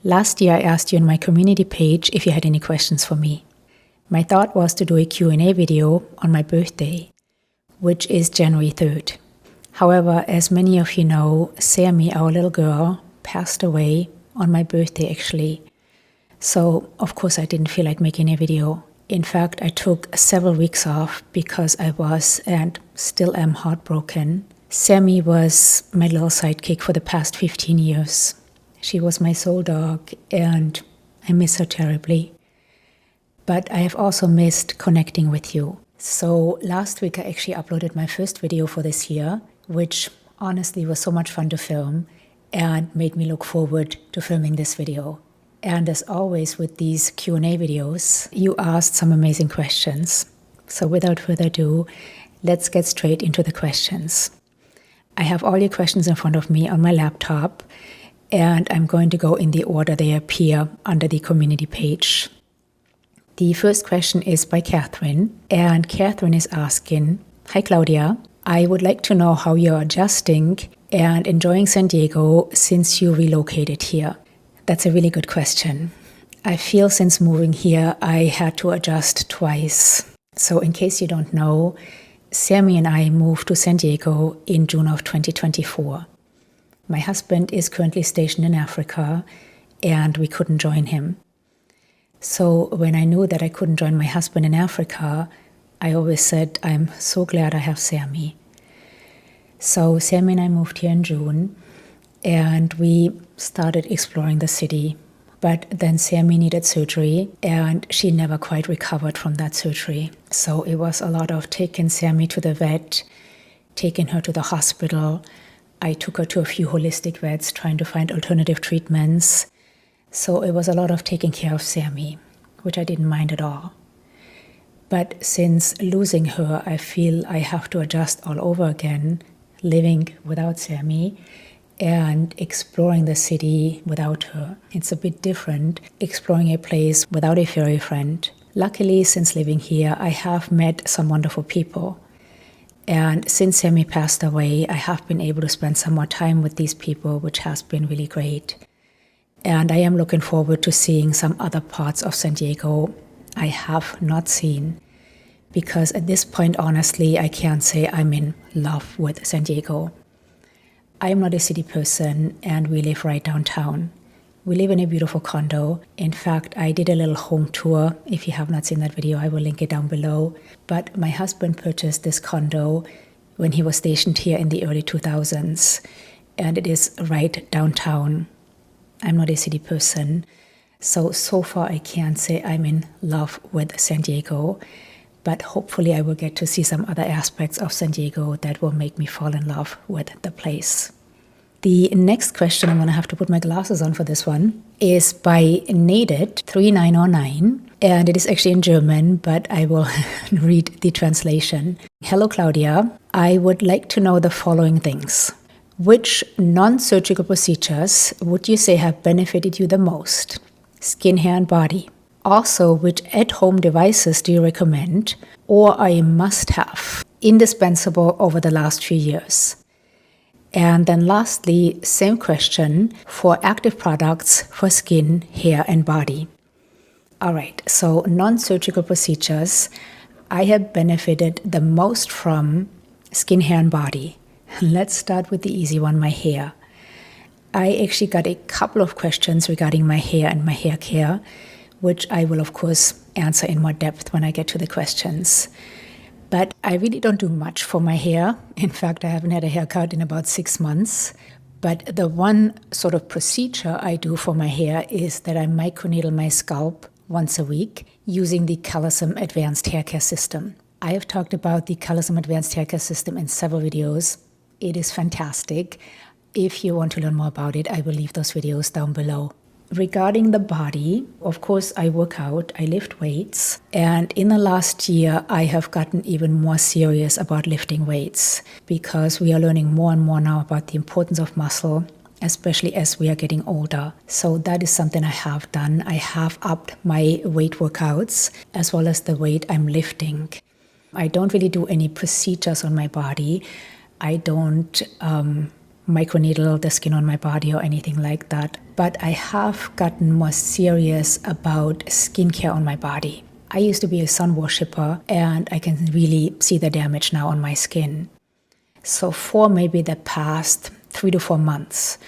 Last year, I asked you on my community page if you had any questions for me. My thought was to do a Q&A video on my birthday, which is January 3rd. However, as many of you know, Sammy, our little girl, passed away on my birthday actually. So, of course, I didn't feel like making a video. In fact, I took several weeks off because I was and still am heartbroken. Sammy was my little sidekick for the past 15 years. She was my soul dog, and I miss her terribly. But I have also missed connecting with you. So last week I actually uploaded my first video for this year, which honestly was so much fun to film and made me look forward to filming this video. And as always with these Q&A videos, you asked some amazing questions. So without further ado, let's get straight into the questions. I have all your questions in front of me on my laptop, and I'm going to go in the order they appear under the community page. The first question is by Catherine, and Catherine is asking, "Hi Claudia, I would like to know how you're adjusting and enjoying San Diego since you relocated here." That's a really good question. I feel since moving here, I had to adjust twice. So in case you don't know, Sammy and I moved to San Diego in June of 2024. My husband is currently stationed in Africa, and we couldn't join him. So when I knew that I couldn't join my husband in Africa, I always said, I'm so glad I have Sammy. So Sammy and I moved here in June, and we started exploring the city. But then Sammy needed surgery, and she never quite recovered from that surgery. So it was a lot of taking Sammy to the vet, taking her to the hospital. I took her to a few holistic vets trying to find alternative treatments. So it was a lot of taking care of Sammy, which I didn't mind at all. But since losing her, I feel I have to adjust all over again, living without Sammy and exploring the city without her. It's a bit different exploring a place without a furry friend. Luckily, since living here, I have met some wonderful people. And since Sammy passed away, I have been able to spend some more time with these people, which has been really great. And I am looking forward to seeing some other parts of San Diego I have not seen. Because at this point, honestly, I can't say I'm in love with San Diego. I'm not a city person, and we live right downtown. We live in a beautiful condo. In fact, I did a little home tour. If you have not seen that video, I will link it down below. But my husband purchased this condo when he was stationed here in the early 2000s, and it is right downtown. I'm not a city person, so far I can't say I'm in love with San Diego, but hopefully I will get to see some other aspects of San Diego that will make me fall in love with the place. The next question, I'm going to have to put my glasses on for this one, is by Naded3909, and it is actually in German, but I will read the translation. "Hello Claudia, I would like to know the following things. Which non-surgical procedures would you say have benefited you the most? Skin, hair, and body. Also, which at-home devices do you recommend or are a must-have, indispensable over the last few years? And then lastly, same question for active products for skin, hair, and body." All right, so non-surgical procedures, I have benefited the most from skin, hair, and body. Let's start with the easy one, my hair. I actually got a couple of questions regarding my hair and my hair care, which I will, of course, answer in more depth when I get to the questions. But I really don't do much for my hair. In fact, I haven't had a haircut in about 6 months. But the one sort of procedure I do for my hair is that I microneedle my scalp once a week using the Calism Advanced Hair Care System. I have talked about the Calism Advanced Hair Care System in several videos. It is fantastic. If you want to learn more about it, I will leave those videos down below. Regarding the body, of course, I work out, I lift weights, and in the last year, I have gotten even more serious about lifting weights because we are learning more and more now about the importance of muscle, especially as we are getting older. So that is something I have done. I have upped my weight workouts as well as the weight I'm lifting. I don't really do any procedures on my body. I don't microneedle the skin on my body or anything like that. but I have gotten more serious about skincare on my body. I used to be a sun worshipper, and I can really see the damage now on my skin. So for maybe the past 3 to 4 months,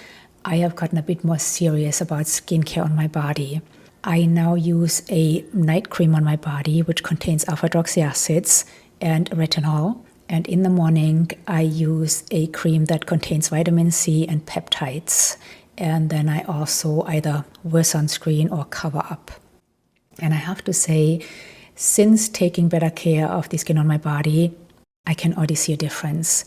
I have gotten a bit more serious about skincare on my body. I now use a night cream on my body, which contains alpha-hydroxy acids and retinol. And in the morning, I use a cream that contains vitamin C and peptides. And then I also either wear sunscreen or cover up. And I have to say, since taking better care of the skin on my body, I can already see a difference.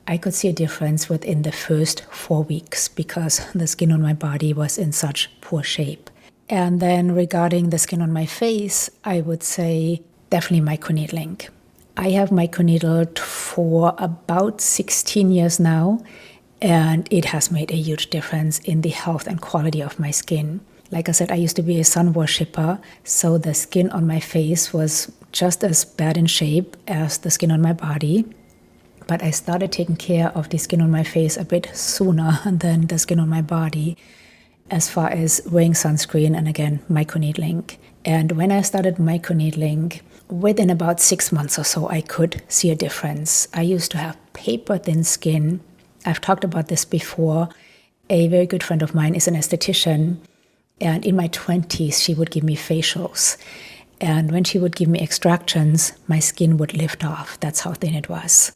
I could see a difference within the first 4 weeks because the skin on my body was in such poor shape. And then regarding the skin on my face, I would say definitely microneedling. I have microneedled for about 16 years now, and it has made a huge difference in the health and quality of my skin. Like I said, I used to be a sun worshipper, so the skin on my face was just as bad in shape as the skin on my body. But I started taking care of the skin on my face a bit sooner than the skin on my body, as far as wearing sunscreen and again, microneedling. And when I started microneedling, within about 6 months or so, I could see a difference. I used to have paper thin skin. I've talked about this before. A very good friend of mine is an esthetician. And in my 20s, she would give me facials. And when she would give me extractions, my skin would lift off. That's how thin it was.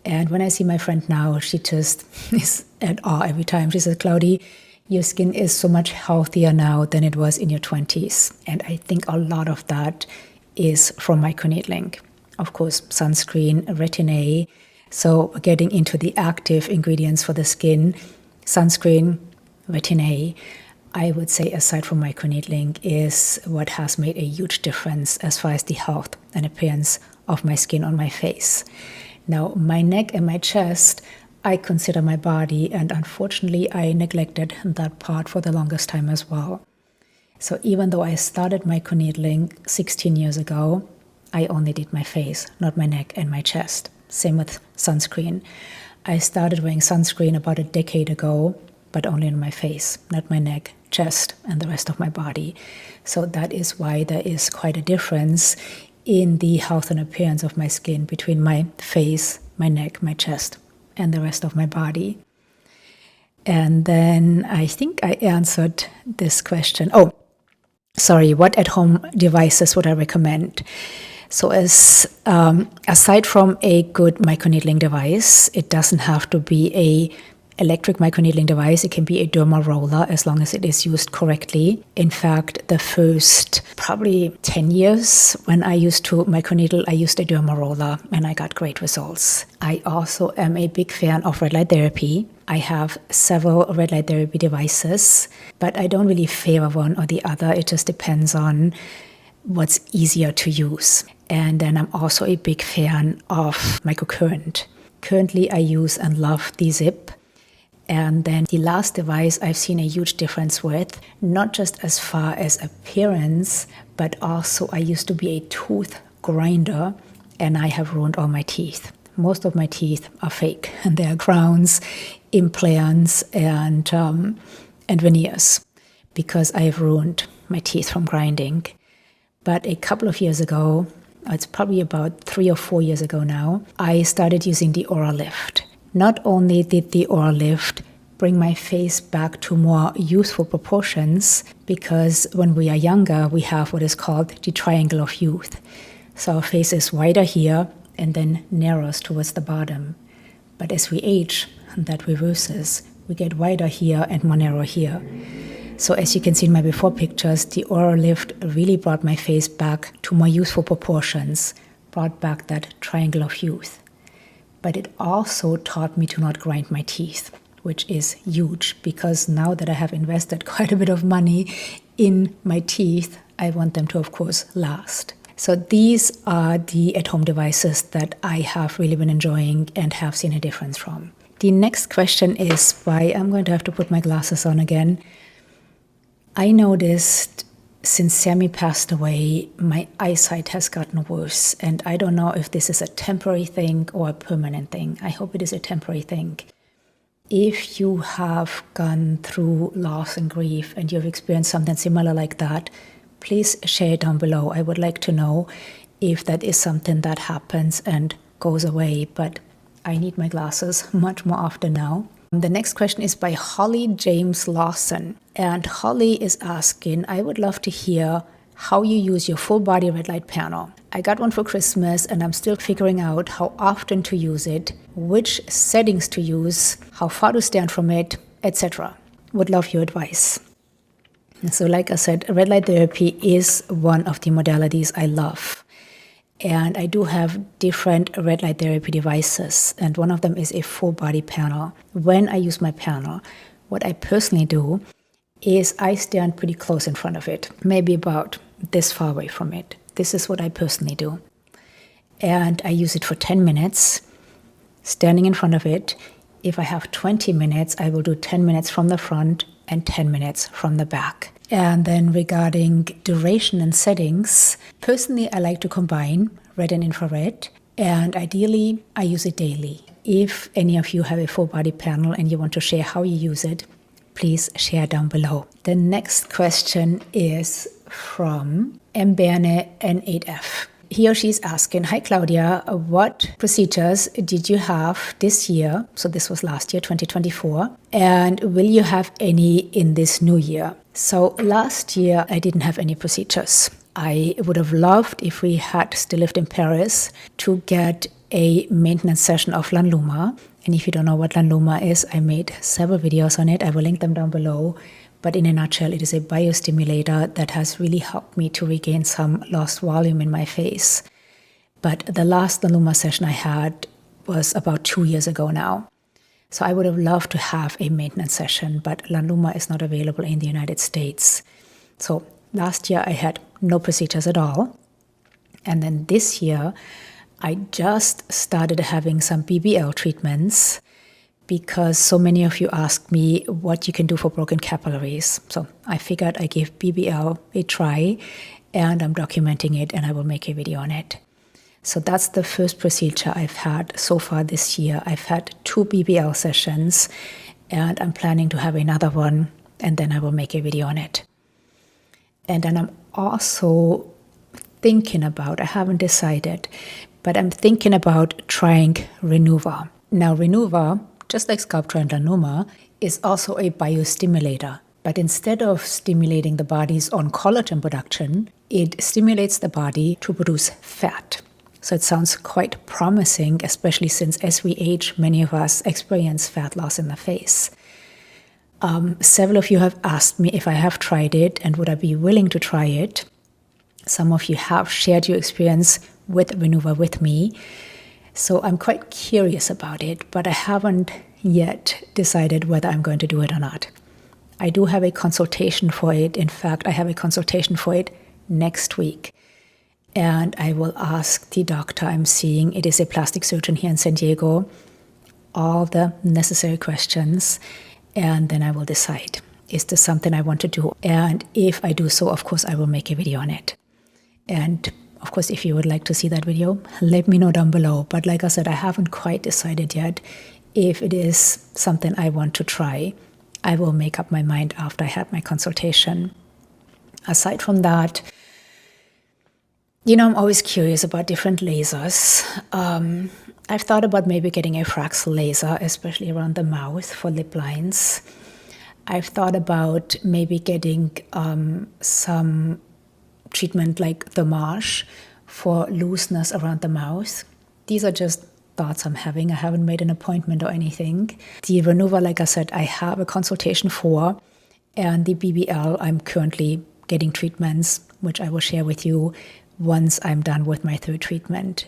And when I see my friend now, she just is at awe every time. She says, Claudie, your skin is so much healthier now than it was in your 20s. And I think a lot of that is from microneedling. Of course, sunscreen, retin A. So getting into the active ingredients for the skin, sunscreen, retin A, I would say aside from microneedling is what has made a huge difference as far as the health and appearance of my skin on my face. Now, my neck and my chest, I consider my body, and unfortunately, I neglected that part for the longest time as well. So even though I started microneedling 16 years ago, I only did my face, not my neck and my chest. Same with sunscreen. I started wearing sunscreen about a decade ago, but only on my face, not my neck, chest, and the rest of my body. So that is why there is quite a difference in the health and appearance of my skin between my face, my neck, my chest, and the rest of my body. And then I think I answered this question. Oh, sorry, what at-home devices would I recommend? So aside from a good microneedling device, it doesn't have to be a electric microneedling device. It can be a derma roller as long as it is used correctly. In fact, the first probably 10 years when I used to microneedle, I used a derma roller and I got great results. I also am a big fan of red light therapy. I have several red light therapy devices, but I don't really favor one or the other. It just depends on what's easier to use. And then I'm also a big fan of microcurrent. Currently, I use and love the Ziip. And then the last device I've seen a huge difference with, not just as far as appearance, but also I used to be a tooth grinder and I have ruined all my teeth. Most of my teeth are fake and they are crowns, implants, and veneers because I've ruined my teeth from grinding. But a couple of years ago, it's probably about 3 or 4 years ago now, I started using the Oral Lift. Not only did the Oral Lift bring my face back to more youthful proportions, because when we are younger, we have what is called the triangle of youth. So our face is wider here and then narrows towards the bottom. But as we age, that reverses. We get wider here and more narrow here. So as you can see in my before pictures, the Oral Lift really brought my face back to more youthful proportions, brought back that triangle of youth. But it also taught me to not grind my teeth, which is huge because now that I have invested quite a bit of money in my teeth, I want them to, of course, last. So these are the at-home devices that I have really been enjoying and have seen a difference from. The next question is why I'm going to have to put my glasses on again. I noticed since Sammy passed away, my eyesight has gotten worse, and I don't know if this is a temporary thing or a permanent thing. I hope it is a temporary thing. If you have gone through loss and grief and you've experienced something similar like that, please share it down below. I would like to know if that is something that happens and goes away, but I need my glasses much more often now. The next question is by Holly James Lawson. And Holly is asking, I would love to hear how you use your full body red light panel. I got one for Christmas and I'm still figuring out how often to use it, which settings to use, how far to stand from it, etc. Would love your advice. So like I said, red light therapy is one of the modalities I love. And I do have different red light therapy devices, and one of them is a full body panel. When I use my panel, what I personally do is I stand pretty close in front of it, maybe about this far away from it. This is what I personally do. And I use it for 10 minutes, standing in front of it. If I have 20 minutes, I will do 10 minutes from the front and 10 minutes from the back. And then regarding duration and settings, personally, I like to combine red and infrared. And ideally, I use it daily. If any of you have a full body panel and you want to share how you use it, please share down below. The next question is from Mberne N8F. He or she is asking, hi Claudia, what procedures did you have this year? So this was last year, 2024. And will you have any in this new year? So last year, I didn't have any procedures. I would have loved, if we had still lived in Paris, to get a maintenance session of Lanluma. And if you don't know what Lanluma is, I made several videos on it. I will link them down below. But in a nutshell, it is a biostimulator that has really helped me to regain some lost volume in my face. But the last Lanluma session I had was about 2 years ago now. So I would have loved to have a maintenance session, but Lanluma is not available in the United States. So last year I had no procedures at all. And then this year, I just started having some BBL treatments because so many of you asked me what you can do for broken capillaries. So I figured I give BBL a try, and I'm documenting it, and I will make a video on it. So that's the first procedure I've had so far this year. I've had 2 BBL sessions, and I'm planning to have another one, and then I will make a video on it. And then I'm also thinking about, I haven't decided, but I'm thinking about trying Renuva. Now Renuva, just like Sculptra and Lanluma, is also a biostimulator. But instead of stimulating the body's own collagen production, it stimulates the body to produce fat. So it sounds quite promising, especially since as we age, many of us experience fat loss in the face. Several of you have asked me if I have tried it and would I be willing to try it. Some of you have shared your experience with Renuva with me. So I'm quite curious about it, but I haven't yet decided whether I'm going to do it or not. I do have a consultation for it. In fact, I have a consultation for it next week. And I will ask the doctor I'm seeing, it is a plastic surgeon here in San Diego, all the necessary questions, and then I will decide, is this something I want to do? And if I do so, of course, I will make a video on it. And of course, if you would like to see that video, let me know down below. But like I said, I haven't quite decided yet if it is something I want to try. I will make up my mind after I had my consultation. Aside from that, I'm always curious about different lasers. I've thought about maybe getting a Fraxel laser, especially around the mouth for lip lines. I've thought about maybe getting some treatment like the Marsh for looseness around the mouth. These are just thoughts I'm having. I haven't made an appointment or anything. The Renuva, like I said, I have a consultation for, and the BBL, I'm currently getting treatments, which I will share with you once I'm done with my 3rd treatment.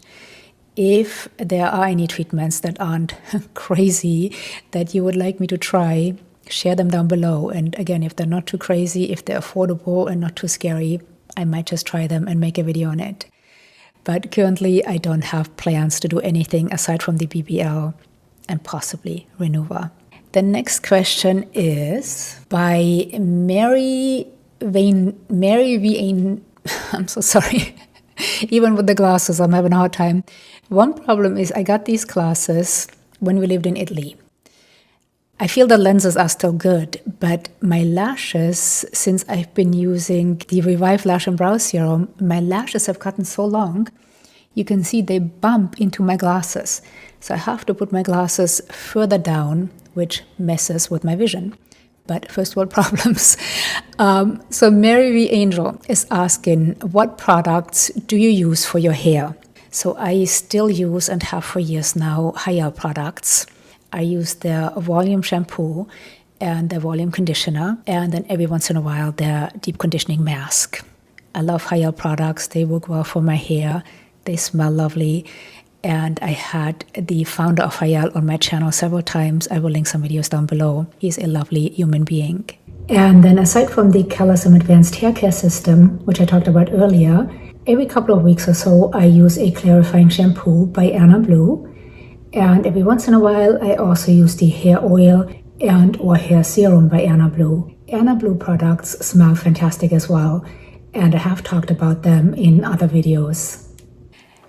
If there are any treatments that aren't crazy that you would like me to try, share them down below. And again, if they're not too crazy, if they're affordable and not too scary, I might just try them and make a video on it. But currently, I don't have plans to do anything aside from the BBL and possibly Renuva. The next question is by Mary V. I'm so sorry. Even with the glasses, I'm having a hard time. One problem is I got these glasses when we lived in Italy. I feel the lenses are still good, but my lashes, since I've been using the Revive Lash and Brow Serum, my lashes have gotten so long, you can see they bump into my glasses. So I have to put my glasses further down, which messes with my vision. But first world problems. So Mary V. Angel is asking, what products do you use for your hair? So I still use and have for years now Hyal products. I use their volume shampoo and their volume conditioner, and then every once in a while their deep conditioning mask. I love Hyal products. They work well for my hair. They smell lovely. And I had the founder of Hyal on my channel several times. I will link some videos down below. He's a lovely human being. And then aside from the Colorsome Advanced Hair Care System, which I talked about earlier, every couple of weeks or so I use a clarifying shampoo by Anna Blue. And every once in a while, I also use the hair oil and or hair serum by Anna Blue. Anna Blue products smell fantastic as well, and I have talked about them in other videos.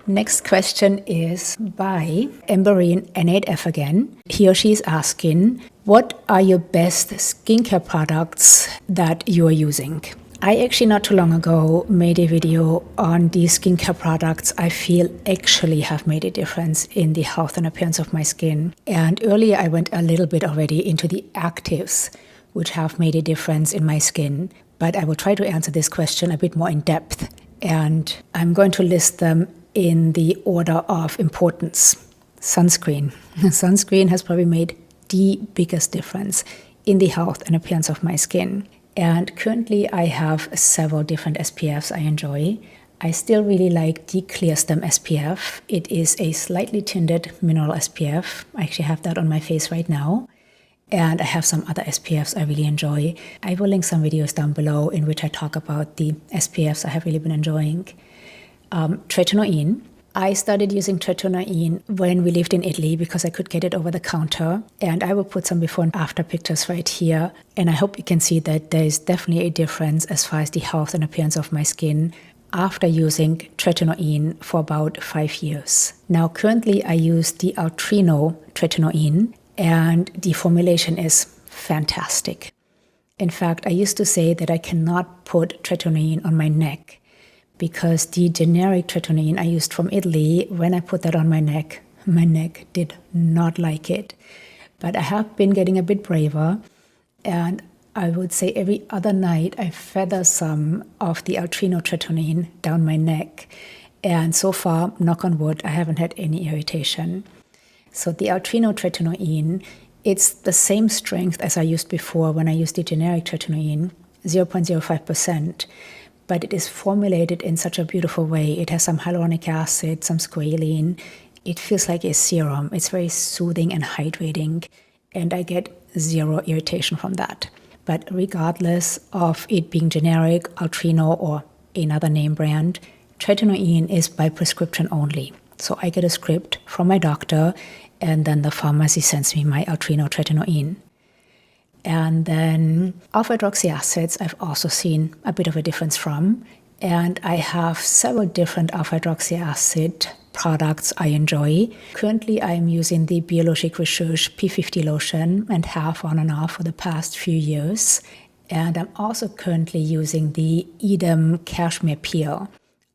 Next question is by Emberine N8F again. He or she is asking, what are your best skincare products that you are using? I actually not too long ago made a video on the skincare products I feel actually have made a difference in the health and appearance of my skin. And earlier I went a little bit already into the actives which have made a difference in my skin. But I will try to answer this question a bit more in depth. And I'm going to list them in the order of importance. Sunscreen. Sunscreen has probably made the biggest difference in the health and appearance of my skin. And currently I have several different SPFs I enjoy. I still really like the Clear Stem SPF. It is a slightly tinted mineral SPF. I actually have that on my face right now. And I have some other SPFs I really enjoy. I will link some videos down below in which I talk about the SPFs I have really been enjoying. Tretinoin. I started using Tretinoin when we lived in Italy because I could get it over the counter. And I will put some before and after pictures right here. And I hope you can see that there is definitely a difference as far as the health and appearance of my skin after using Tretinoin for about 5 years. Now, currently I use the Altreno Tretinoin, and the formulation is fantastic. In fact, I used to say that I cannot put Tretinoin on my neck because the generic Tretinoin I used from Italy, when I put that on my neck did not like it. But I have been getting a bit braver, and I would say every other night I feather some of the Altreno Tretinoin down my neck. And so far, knock on wood, I haven't had any irritation. So the Altreno Tretinoin, it's the same strength as I used before when I used the generic Tretinoin, 0.05%. But it is formulated in such a beautiful way. It has some hyaluronic acid, some squalene. It feels like a serum. It's very soothing and hydrating, and I get zero irritation from that. But regardless of it being generic, Altreno, or another name brand, Tretinoin is by prescription only. So I get a script from my doctor, and then the pharmacy sends me my Altreno Tretinoin. And then alpha-hydroxy acids I've also seen a bit of a difference from. And I have several different alpha-hydroxy acid products I enjoy. Currently I am using the Biologique Recherche P50 lotion and have on and off for the past few years. And I'm also currently using the Edam Cashmere Peel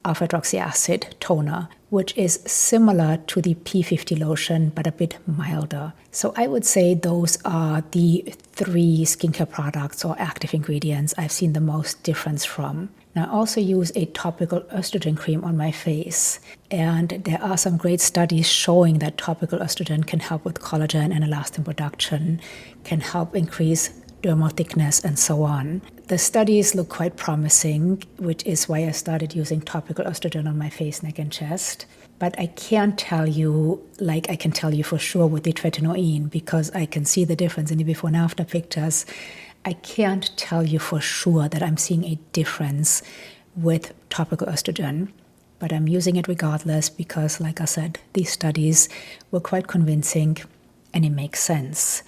alpha-hydroxy acid toner, which is similar to the P50 lotion, but a bit milder. So I would say those are the 3 skincare products or active ingredients I've seen the most difference from. Now, I also use a topical estrogen cream on my face, and there are some great studies showing that topical estrogen can help with collagen and elastin production, can help increase dermal thickness, and so on. The studies look quite promising, which is why I started using topical estrogen on my face, neck, and chest. But I can't tell you like I can tell you for sure with the Tretinoin, because I can see the difference in the before and after pictures. I can't tell you for sure that I'm seeing a difference with topical estrogen, but I'm using it regardless because, like I said, these studies were quite convincing and it makes sense.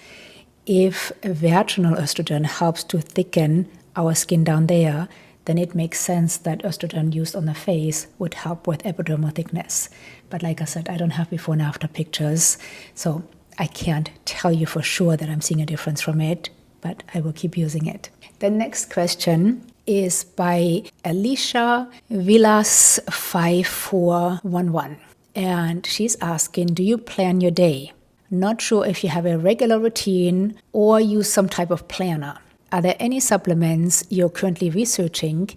If vaginal estrogen helps to thicken our skin down there, then it makes sense that estrogen used on the face would help with epidermal thickness. But like I said, I don't have before and after pictures, so I can't tell you for sure that I'm seeing a difference from it, but I will keep using it. The next question is by Alicia Villas 5411. And she's asking, do you plan your day? Not sure if you have a regular routine or use some type of planner. Are there any supplements you're currently researching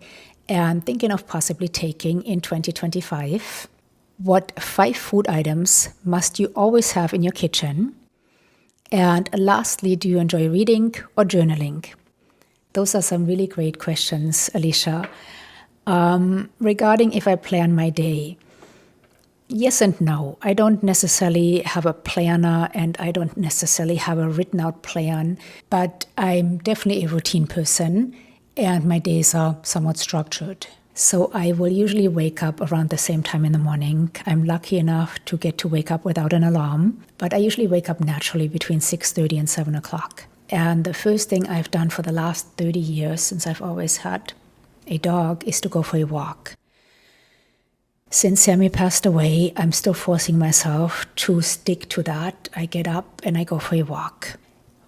and thinking of possibly taking in 2025? What 5 food items must you always have in your kitchen? And lastly, do you enjoy reading or journaling? Those are some really great questions, Alicia. Regarding if I plan my day, yes and no. I don't necessarily have a planner and I don't necessarily have a written out plan, but I'm definitely a routine person and my days are somewhat structured. So I will usually wake up around the same time in the morning. I'm lucky enough to get to wake up without an alarm, but I usually wake up naturally between 6:30 and 7 o'clock. And the first thing I've done for the last 30 years, since I've always had a dog, is to go for a walk. Since Sammy passed away, I'm still forcing myself to stick to that. I get up and I go for a walk.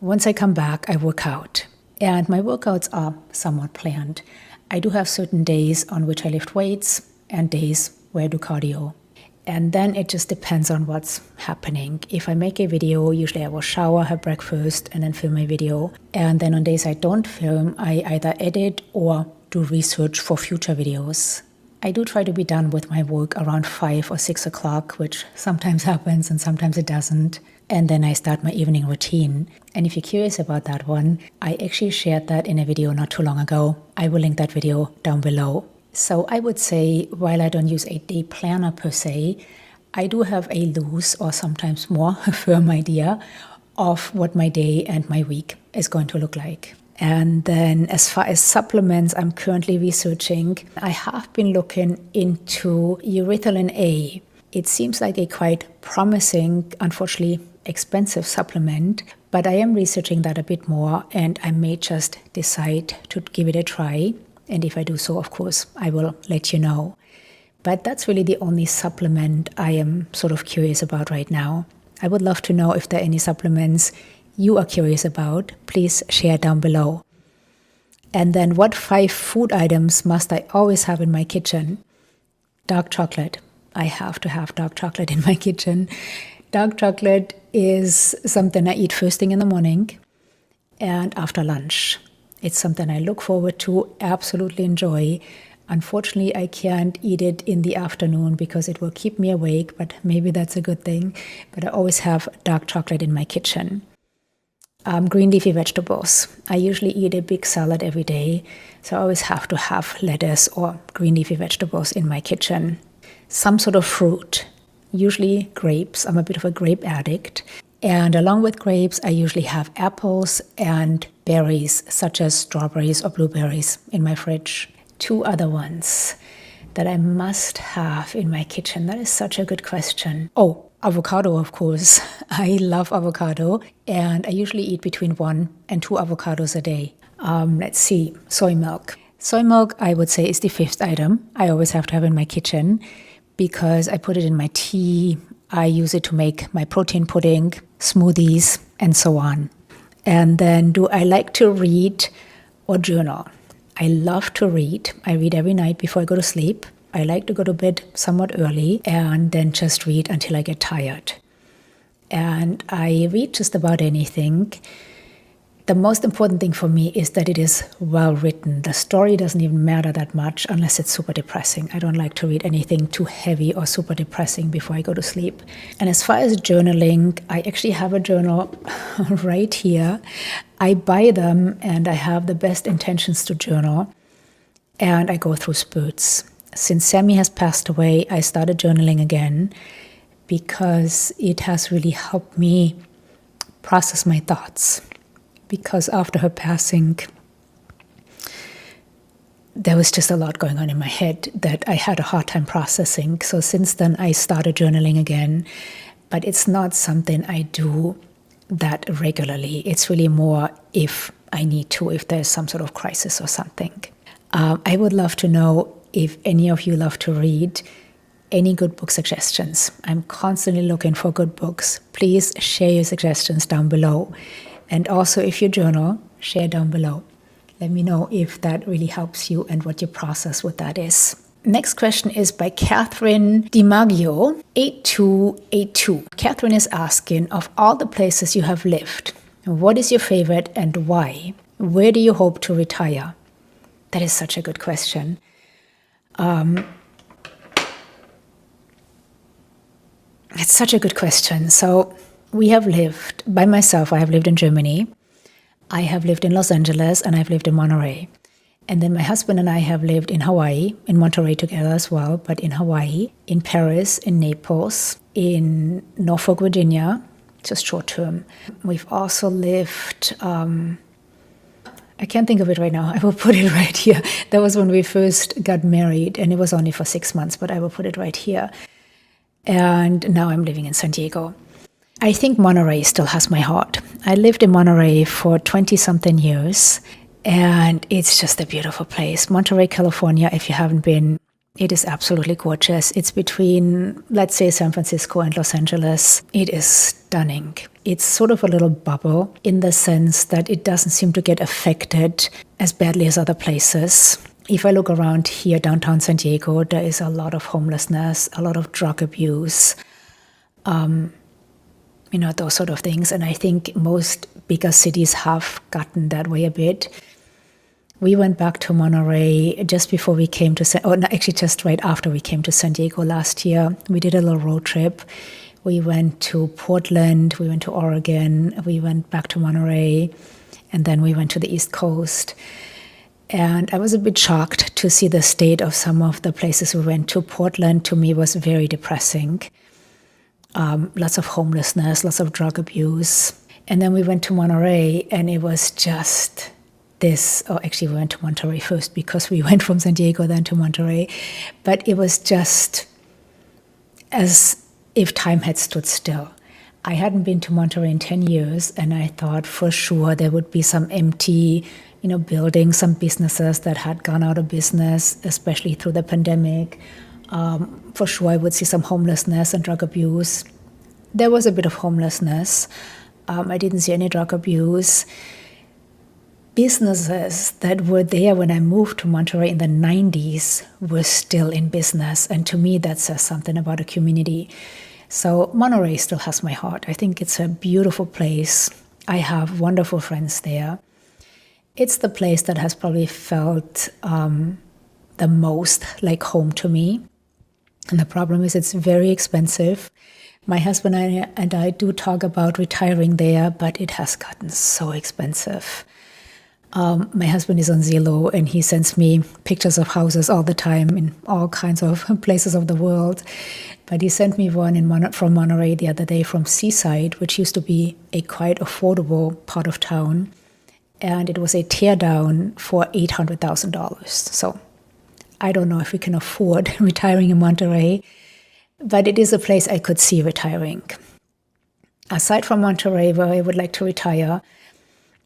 Once I come back, I work out. And my workouts are somewhat planned. I do have certain days on which I lift weights and days where I do cardio. And then it just depends on what's happening. If I make a video, usually I will shower, have breakfast, and then film a video. And then on days I don't film, I either edit or do research for future videos. I do try to be done with my work around 5 or 6 o'clock, which sometimes happens and sometimes it doesn't. And then I start my evening routine. And if you're curious about that one, I actually shared that in a video not too long ago. I will link that video down below. So I would say, while I don't use a day planner per se, I do have a loose or sometimes more firm idea of what my day and my week is going to look like. And then as far as supplements I'm currently researching, I have been looking into Erythrolin A. It seems like a quite promising, unfortunately expensive supplement, but I am researching that a bit more and I may just decide to give it a try. And if I do so, of course, I will let you know. But that's really the only supplement I am sort of curious about right now. I would love to know if there are any supplements you are curious about. Please share down below. And then what 5 food items must I always have in my kitchen? Dark chocolate. I have to have dark chocolate in my kitchen. Dark chocolate is something I eat first thing in the morning and after lunch. It's something I look forward to, absolutely enjoy. Unfortunately, I can't eat it in the afternoon because it will keep me awake, but maybe that's a good thing. But I always have dark chocolate in my kitchen. Green leafy vegetables. I usually eat a big salad every day, so I always have to have lettuce or green leafy vegetables in my kitchen. Some sort of fruit, usually grapes. I'm a bit of a grape addict. And along with grapes, I usually have apples and berries, such as strawberries or blueberries in my fridge. 2 other ones that I must have in my kitchen. That is such a good question. Oh, avocado, of course. I love avocado, and I usually eat between 1 and 2 avocados a day. Let's see, soy milk. Soy milk, I would say, is the 5th item I always have to have in my kitchen because I put it in my tea. I use it to make my protein pudding, smoothies, and so on. And then, do I like to read or journal? I love to read. I read every night before I go to sleep. I like to go to bed somewhat early and then just read until I get tired. And I read just about anything. The most important thing for me is that it is well written. The story doesn't even matter that much unless it's super depressing. I don't like to read anything too heavy or super depressing before I go to sleep. And as far as journaling, I actually have a journal right here. I buy them and I have the best intentions to journal. And I go through spurts. Since Sammy has passed away, I started journaling again because it has really helped me process my thoughts. Because after her passing, there was just a lot going on in my head that I had a hard time processing. So since then, I started journaling again. But it's not something I do that regularly. It's really more if I need to, if there's some sort of crisis or something. I would love to know if any of you love to read. any good book suggestions. I'm constantly looking for good books. Please share your suggestions down below. And also, if you journal, share down below. Let me know if that really helps you and what your process with that is. Next question is by Catherine DiMaggio, 8282. Catherine is asking, of all the places you have lived, what is your favorite and why? Where do you hope to retire? That is such a good question. It's such a good question. So we have lived, by myself, I have lived in Germany. I have lived in Los Angeles and I've lived in Monterey. And then my husband and I have lived in Hawaii, in Monterey together as well, but in Hawaii, in Paris, in Naples, in Norfolk, Virginia, just short term. We've also lived, I can't think of it right now. I will put it right here. That was when we first got married, and it was only for 6 months, but I will put it right here. And now I'm living in San Diego. I think Monterey still has my heart. I lived in Monterey for 20-something years. And it's just a beautiful place. Monterey, California, if you haven't been, it is absolutely gorgeous. It's between, let's say, San Francisco and Los Angeles. It is stunning. It's sort of a little bubble in the sense that it doesn't seem to get affected as badly as other places. If I look around here, downtown San Diego, there is a lot of homelessness, a lot of drug abuse, those sort of things. And I think most bigger cities have gotten that way a bit. We went back to Monterey just before we came to just right after we came to San Diego last year. We did a little road trip. We went to Portland, we went to Oregon, we went back to Monterey, and then we went to the East Coast. And I was a bit shocked to see the state of some of the places we went to. Portland, to me, was very depressing. Lots of homelessness, lots of drug abuse. And then we went to Monterey, and it was just actually we went to Monterey first because we went from San Diego then to Monterey. But it was just as if time had stood still. I hadn't been to Monterey in 10 years, and I thought for sure there would be some empty, buildings, some businesses that had gone out of business, especially through the pandemic. For sure I would see some homelessness and drug abuse. There was a bit of homelessness. I didn't see any drug abuse. Businesses that were there when I moved to Monterey in the 90s were still in business. And to me, that says something about a community. So Monterey still has my heart. I think it's a beautiful place. I have wonderful friends there. It's the place that has probably felt the most like home to me. And the problem is it's very expensive. My husband and I do talk about retiring there, but it has gotten so expensive. My husband is on Zillow, and he sends me pictures of houses all the time in all kinds of places of the world. But he sent me one from Monterey the other day from Seaside, which used to be a quite affordable part of town. And it was a teardown for $800,000. So I don't know if we can afford retiring in Monterey, but it is a place I could see retiring. Aside from Monterey, where I would like to retire,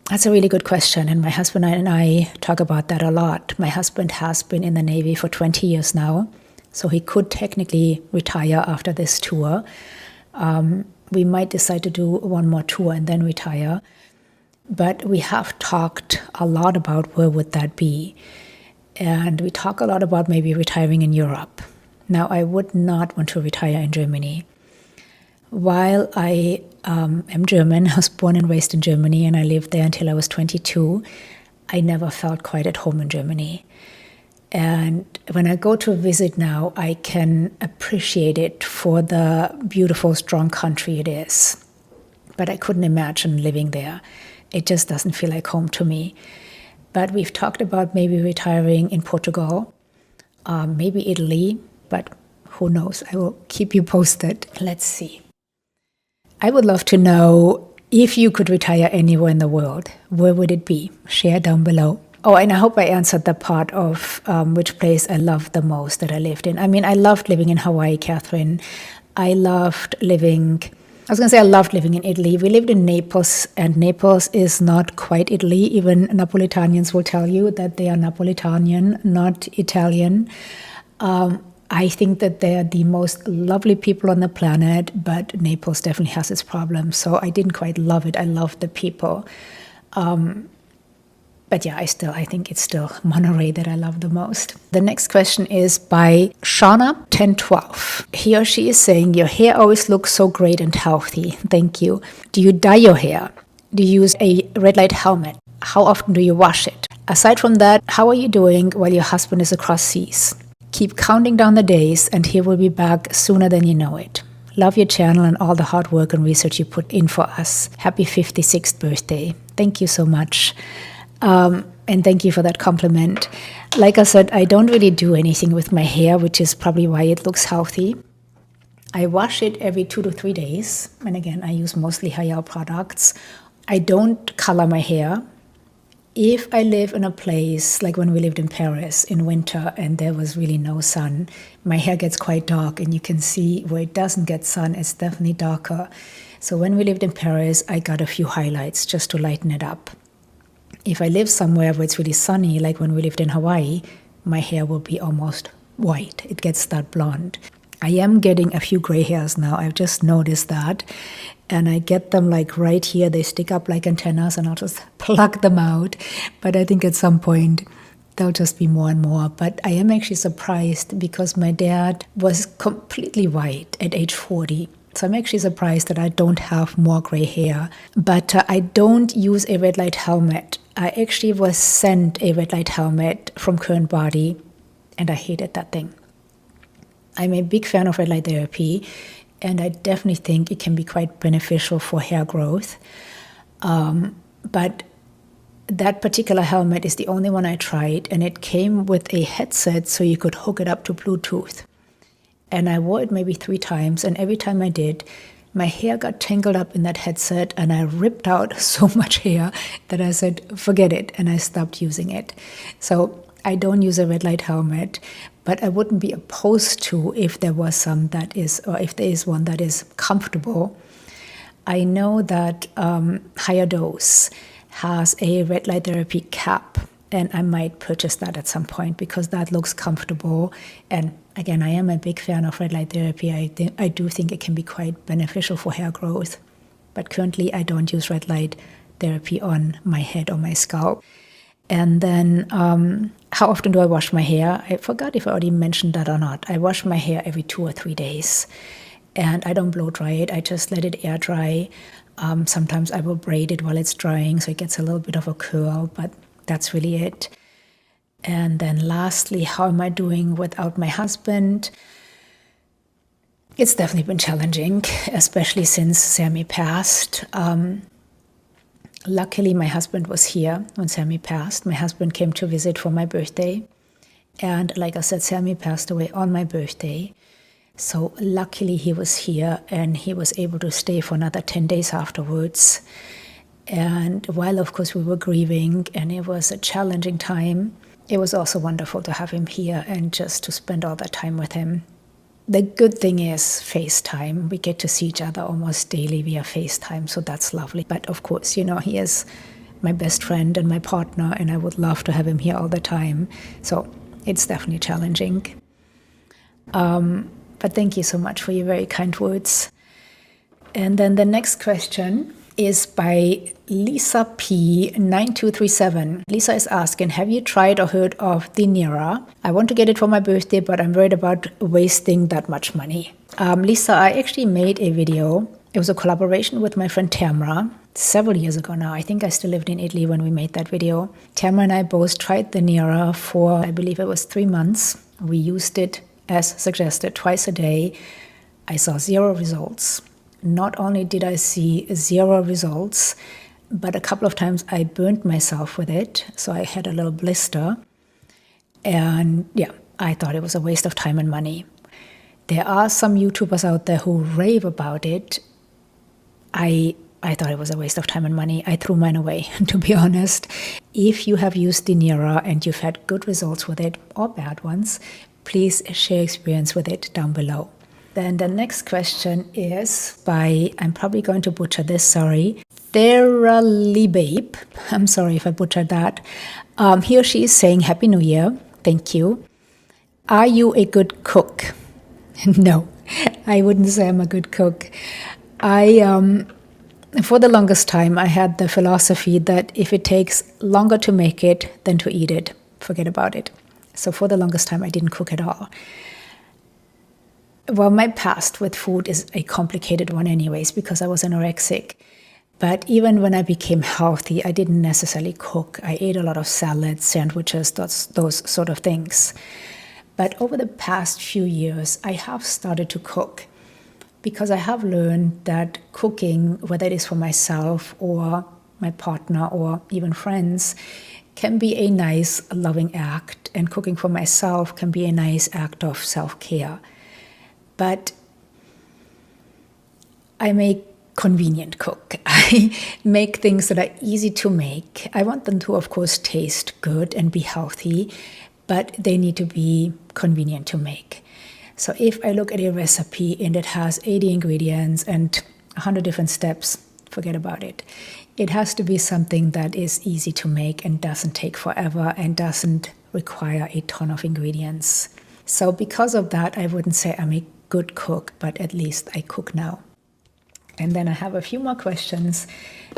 that's a really good question, and my husband and I talk about that a lot. My husband has been in the Navy for 20 years now, so he could technically retire after this tour. We might decide to do one more tour and then retire, but we have talked a lot about where would that be, and we talk a lot about maybe retiring in Europe. Now, I would not want to retire in Germany. While I am German, I was born and raised in Germany, and I lived there until I was 22, I never felt quite at home in Germany. And when I go to visit now, I can appreciate it for the beautiful, strong country it is. But I couldn't imagine living there. It just doesn't feel like home to me. But we've talked about maybe retiring in Portugal, maybe Italy, but who knows? I will keep you posted. Let's see. I would love to know if you could retire anywhere in the world, where would it be? Share down below. Oh, and I hope I answered the part of which place I loved the most that I lived in. I mean, I loved living in Hawaii, Catherine. I loved living in Italy. We lived in Naples, and Naples is not quite Italy. Even Napolitanians will tell you that they are Napolitanian, not Italian. I think that they're the most lovely people on the planet, but Naples definitely has its problems. So I didn't quite love it. I loved the people. But yeah, I think it's still Monterey that I love the most. The next question is by Shauna1012. He or she is saying, your hair always looks so great and healthy. Thank you. Do you dye your hair? Do you use a red light helmet? How often do you wash it? Aside from that, how are you doing while your husband is across seas? Keep counting down the days and he will be back sooner than you know it. Love your channel and all the hard work and research you put in for us. Happy 56th birthday. Thank you so much. And thank you for that compliment. Like I said, I don't really do anything with my hair, which is probably why it looks healthy. I wash it every 2 to 3 days. And again, I use mostly Hayal products. I don't color my hair. If I live in a place, like when we lived in Paris in winter and there was really no sun, my hair gets quite dark, and you can see where it doesn't get sun, it's definitely darker. So when we lived in Paris, I got a few highlights just to lighten it up. If I live somewhere where it's really sunny, like when we lived in Hawaii, my hair will be almost white. It gets that blonde. I am getting a few gray hairs now. I've just noticed that. And I get them like right here. They stick up like antennas, and I'll just pluck them out. But I think at some point there'll just be more and more. But I am actually surprised because my dad was completely white at age 40. So I'm actually surprised that I don't have more gray hair. But I don't use a red light helmet. I actually was sent a red light helmet from Current Body, and I hated that thing. I'm a big fan of red light therapy, and I definitely think it can be quite beneficial for hair growth. But that particular helmet is the only one I tried, and it came with a headset so you could hook it up to Bluetooth. And I wore it maybe 3 times, and every time I did, my hair got tangled up in that headset, and I ripped out so much hair that I said, forget it, and I stopped using it. So I don't use a red light helmet, but I wouldn't be opposed to if there was some that is, or if there is one that is comfortable. I know that Higher Dose has a red light therapy cap, and I might purchase that at some point because that looks comfortable. And again, I am a big fan of red light therapy. I do think it can be quite beneficial for hair growth. But currently, I don't use red light therapy on my head or my scalp. And then, how often do I wash my hair? I forgot if I already mentioned that or not. I wash my hair every 2 or 3 days. And I don't blow dry it. I just let it air dry. Sometimes I will braid it while it's drying, so it gets a little bit of a curl, but that's really it. And then lastly, how am I doing without my husband? It's definitely been challenging, especially since Sammy passed. Luckily, my husband was here when Sammy passed. My husband came to visit for my birthday. And like I said, Sammy passed away on my birthday. So luckily he was here, and he was able to stay for another 10 days afterwards. And while, of course, we were grieving and it was a challenging time, it was also wonderful to have him here and just to spend all that time with him. The good thing is FaceTime. We get to see each other almost daily via FaceTime, so that's lovely. But of course, you know, he is my best friend and my partner, and I would love to have him here all the time. So it's definitely challenging. But thank you so much for your very kind words. And then the next question is by Lisa P9237. Lisa is asking, have you tried or heard of the Nira? I want to get it for my birthday, but I'm worried about wasting that much money. Lisa, I actually made a video. It was a collaboration with my friend Tamra several years ago now. I think I still lived in Italy when we made that video. Tamra and I both tried the Nira for, I believe it was 3 months. We used it as suggested twice a day. I saw 0 results. Not only did I see 0 results, but a couple of times I burned myself with it. So I had a little blister. And yeah, I thought it was a waste of time and money. There are some YouTubers out there who rave about it. I thought it was a waste of time and money. I threw mine away, to be honest. If you have used the Nira and you've had good results with it or bad ones, please share experience with it down below. Then the next question is by, I'm probably going to butcher this, sorry, Theralibabe. I'm sorry if I butchered that. He or she is saying Happy New Year. Thank you. Are you a good cook? No, I wouldn't say I'm a good cook. For the longest time, I had the philosophy that if it takes longer to make it than to eat it, forget about it. So for the longest time, I didn't cook at all. Well, my past with food is a complicated one anyways, because I was anorexic. But even when I became healthy, I didn't necessarily cook. I ate a lot of salads, sandwiches, those sort of things. But over the past few years, I have started to cook because I have learned that cooking, whether it is for myself or my partner or even friends, can be a nice, loving act. And cooking for myself can be a nice act of self-care. But I'm a convenient cook. I make things that are easy to make. I want them to, of course, taste good and be healthy, but they need to be convenient to make. So if I look at a recipe and it has 80 ingredients and 100 different steps, forget about it. It has to be something that is easy to make and doesn't take forever and doesn't require a ton of ingredients. So because of that, I wouldn't say I'm a good cook, but at least I cook now. And then I have a few more questions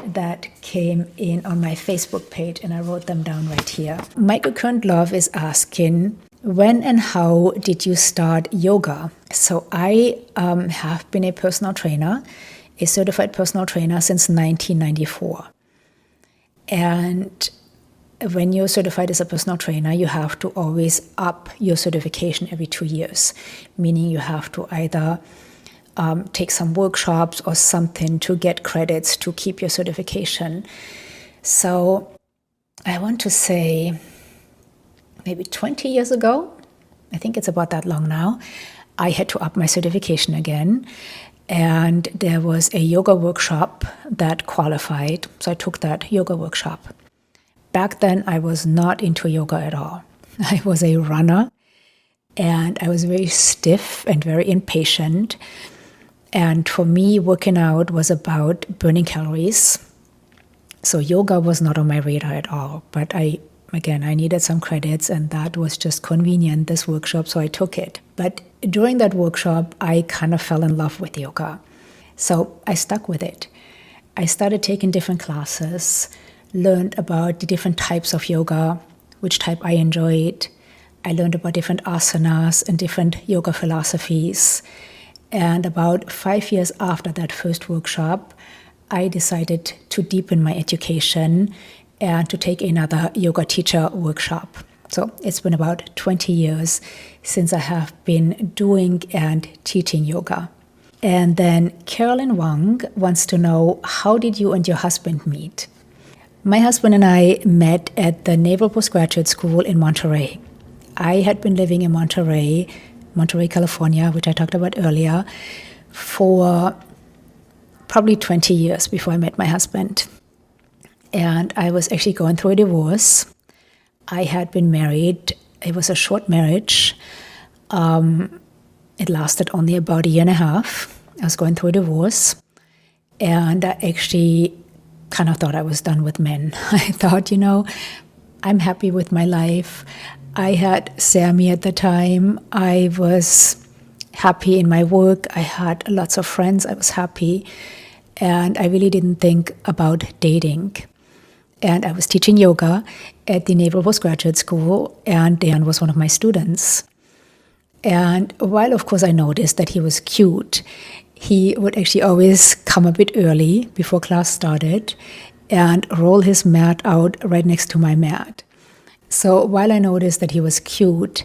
that came in on my Facebook page, and I wrote them down right here. Michael Current Love is asking, when and how did you start yoga? So I have been a personal trainer, a certified personal trainer since 1994. And when you're certified as a personal trainer, you have to always up your certification every 2 years, meaning you have to either take some workshops or something to get credits to keep your certification. So I want to say maybe 20 years ago, I think it's about that long now, I had to up my certification again. And there was a yoga workshop that qualified. So I took that yoga workshop. Back then, I was not into yoga at all. I was a runner, and I was very stiff and very impatient. And for me, working out was about burning calories. So yoga was not on my radar at all. But I needed some credits, and that was just convenient, this workshop, so I took it. But during that workshop, I kind of fell in love with yoga. So I stuck with it. I started taking different classes, learned about the different types of yoga, which type I enjoyed. I learned about different asanas and different yoga philosophies. And about 5 years after that first workshop, I decided to deepen my education and to take another yoga teacher workshop. So it's been about 20 years since I have been doing and teaching yoga. And then Carolyn Wang wants to know, how did you and your husband meet? My husband and I met at the Naval Postgraduate School in Monterey. I had been living in Monterey, California, which I talked about earlier, for probably 20 years before I met my husband. And I was actually going through a divorce. I had been married. It was a short marriage. It lasted only about a year and a half. I was going through a divorce. And I actually kind of thought I was done with men. I thought, I'm happy with my life. I had Sammy at the time. I was happy in my work. I had lots of friends. I was happy. And I really didn't think about dating. And I was teaching yoga at the Naval Postgraduate School, and Dan was one of my students. And while, of course, I noticed that he was cute, he would actually always come a bit early before class started and roll his mat out right next to my mat. So while I noticed that he was cute,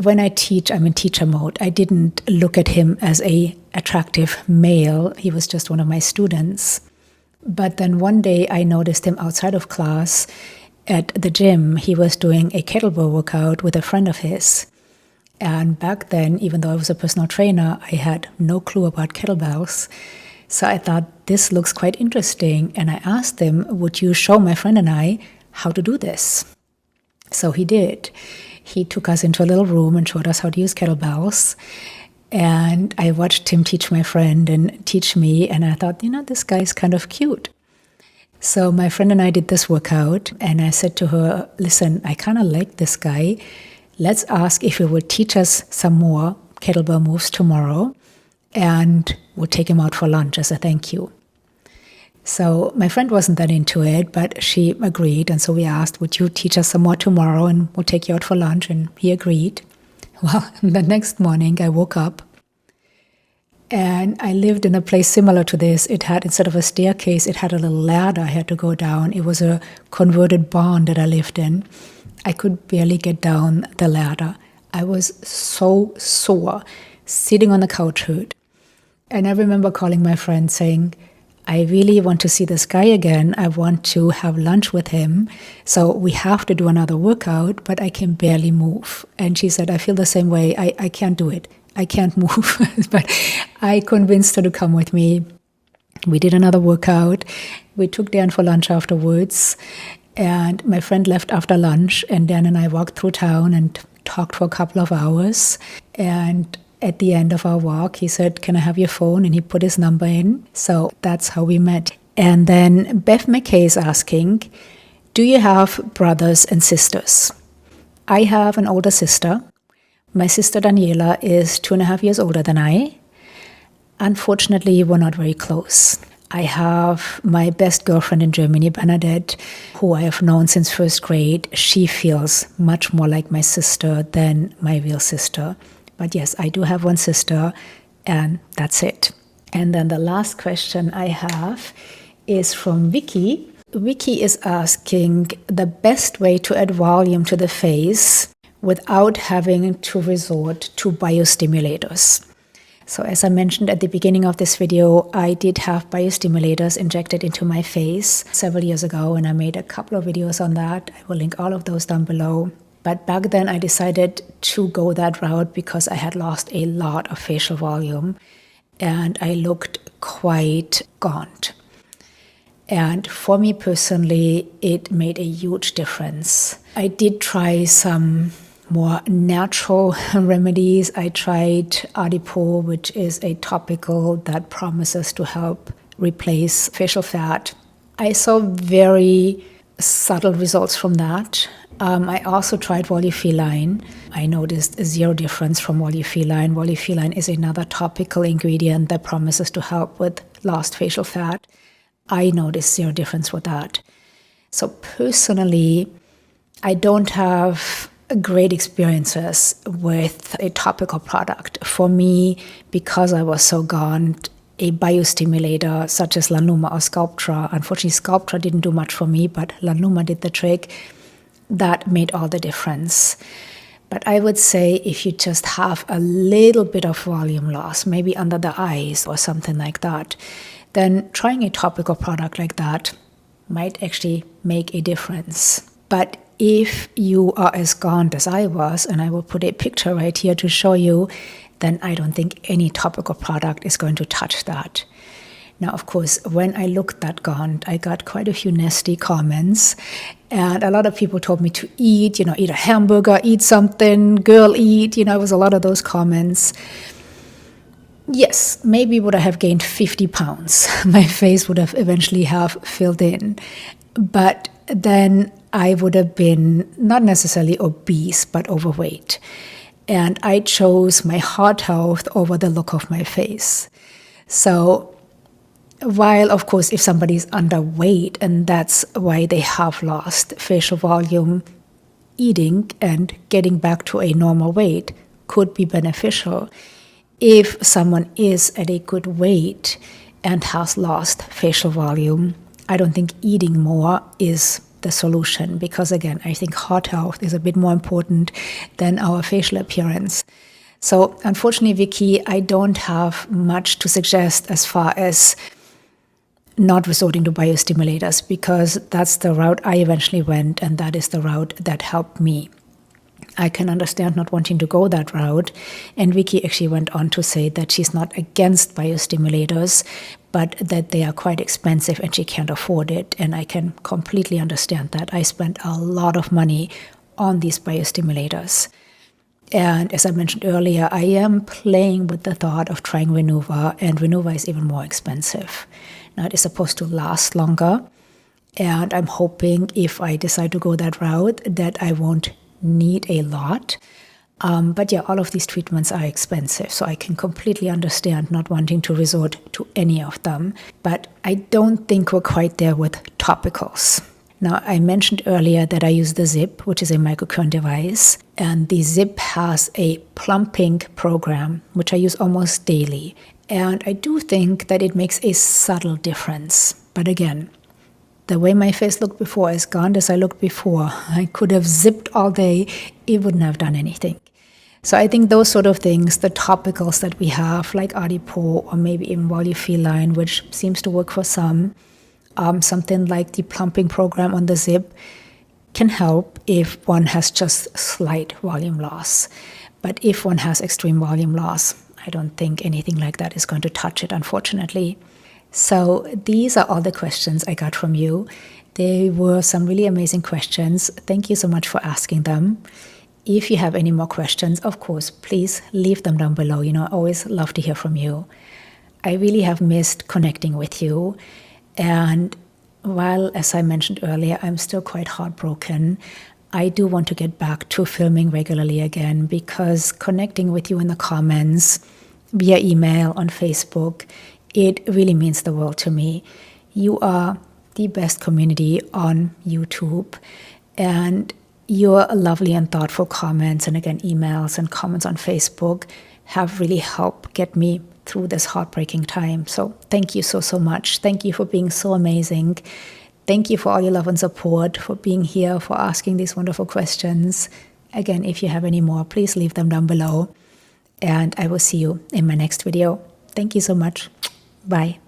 when I teach, I'm in teacher mode. I didn't look at him as an attractive male. He was just one of my students. But then one day I noticed him outside of class at the gym. He was doing a kettlebell workout with a friend of his. And back then, even though I was a personal trainer, I had no clue about kettlebells. So I thought, this looks quite interesting. And I asked him, would you show my friend and I how to do this? So he did. He took us into a little room and showed us how to use kettlebells. And I watched him teach my friend and teach me, and I thought, this guy's kind of cute. So my friend and I did this workout, and I said to her, listen, I kind of like this guy. let's ask if he would teach us some more kettlebell moves tomorrow, and we'll take him out for lunch as a thank you. So my friend wasn't that into it, but she agreed. And so we asked, would you teach us some more tomorrow and we'll take you out for lunch? And he agreed. Well, the next morning I woke up and I lived in a place similar to this. It had, instead of a staircase, it had a little ladder I had to go down. It was a converted barn that I lived in. I could barely get down the ladder. I was so sore, sitting on the couch hurt. And I remember calling my friend saying, I really want to see this guy again. I want to have lunch with him. So we have to do another workout, but I can barely move. And she said, I feel the same way. I can't do it. I can't move. But I convinced her to come with me. We did another workout. We took Dan for lunch afterwards. And my friend left after lunch. And Dan and I walked through town and talked for a couple of hours. And at the end of our walk, he said, can I have your phone? And he put his number in. So that's how we met. And then Beth McKay is asking, do you have brothers and sisters? I have an older sister. My sister Daniela is 2.5 years older than I. Unfortunately, we're not very close. I have my best girlfriend in Germany, Bernadette, who I have known since first grade. She feels much more like my sister than my real sister. But yes, I do have one sister, and that's it. And then the last question I have is from Vicky. Vicky is asking the best way to add volume to the face without having to resort to biostimulators. So as I mentioned at the beginning of this video, I did have biostimulators injected into my face several years ago, and I made a couple of videos on that. I will link all of those down below. But back then I decided to go that route because I had lost a lot of facial volume and I looked quite gaunt. And for me personally, it made a huge difference. I did try some more natural remedies. I tried Adipo, which is a topical that promises to help replace facial fat. I saw very subtle results from that. I also tried Volufiline. I noticed zero difference from Volufiline. Volufiline is another topical ingredient that promises to help with lost facial fat. I noticed zero difference with that. So personally, I don't have great experiences with a topical product. For me, because I was so gaunt, a biostimulator such as Lanuma or Sculptra, unfortunately Sculptra didn't do much for me, but Lanuma did the trick. That made all the difference. But I would say if you just have a little bit of volume loss, maybe under the eyes or something like that, then trying a topical product like that might actually make a difference. But if you are as gaunt as I was, and I will put a picture right here to show you, then I don't think any topical product is going to touch that. Now, of course, when I looked that gaunt, I got quite a few nasty comments. And a lot of people told me to eat a hamburger, eat something, girl, eat. It was a lot of those comments. Yes, maybe would I have gained 50 pounds. My face would have eventually have filled in. But then I would have been not necessarily obese, but overweight. And I chose my heart health over the look of my face. So while, of course, if somebody is underweight and that's why they have lost facial volume, eating and getting back to a normal weight could be beneficial. If someone is at a good weight and has lost facial volume, I don't think eating more is the solution because, again, I think heart health is a bit more important than our facial appearance. So, unfortunately, Vicky, I don't have much to suggest as far as not resorting to biostimulators because that's the route I eventually went and that is the route that helped me. I can understand not wanting to go that route. And Vicky actually went on to say that she's not against biostimulators, but that they are quite expensive and she can't afford it. And I can completely understand that. I spent a lot of money on these biostimulators. And as I mentioned earlier, I am playing with the thought of trying Renuva, and Renuva is even more expensive. Now, it is supposed to last longer, and I'm hoping if I decide to go that route that I won't need a lot. But yeah, all of these treatments are expensive, so I can completely understand not wanting to resort to any of them. But I don't think we're quite there with topicals. Now, I mentioned earlier that I use the Ziip, which is a microcurrent device, and the Ziip has a plumping program, which I use almost daily. And I do think that it makes a subtle difference. But again, the way my face looked before, as gaunt as I looked before, I could have zipped all day, it wouldn't have done anything. So I think those sort of things, the topicals that we have, like Adipo or maybe even Volufiline, which seems to work for some, something like the plumping program on the Ziip can help if one has just slight volume loss. But if one has extreme volume loss, I don't think anything like that is going to touch it, unfortunately. So these are all the questions I got from you. They were some really amazing questions. Thank you so much for asking them. If you have any more questions, of course, please leave them down below. I always love to hear from you. I really have missed connecting with you. And while, as I mentioned earlier, I'm still quite heartbroken, I do want to get back to filming regularly again, because connecting with you in the comments, via email, on Facebook, it really means the world to me. You are the best community on YouTube, and your lovely and thoughtful comments, and again, emails and comments on Facebook have really helped get me through this heartbreaking time. So thank you so much. Thank you for being so amazing. Thank you for all your love and support, for being here, for asking these wonderful questions. Again, if you have any more, please leave them down below. And I will see you in my next video. Thank you so much. Bye.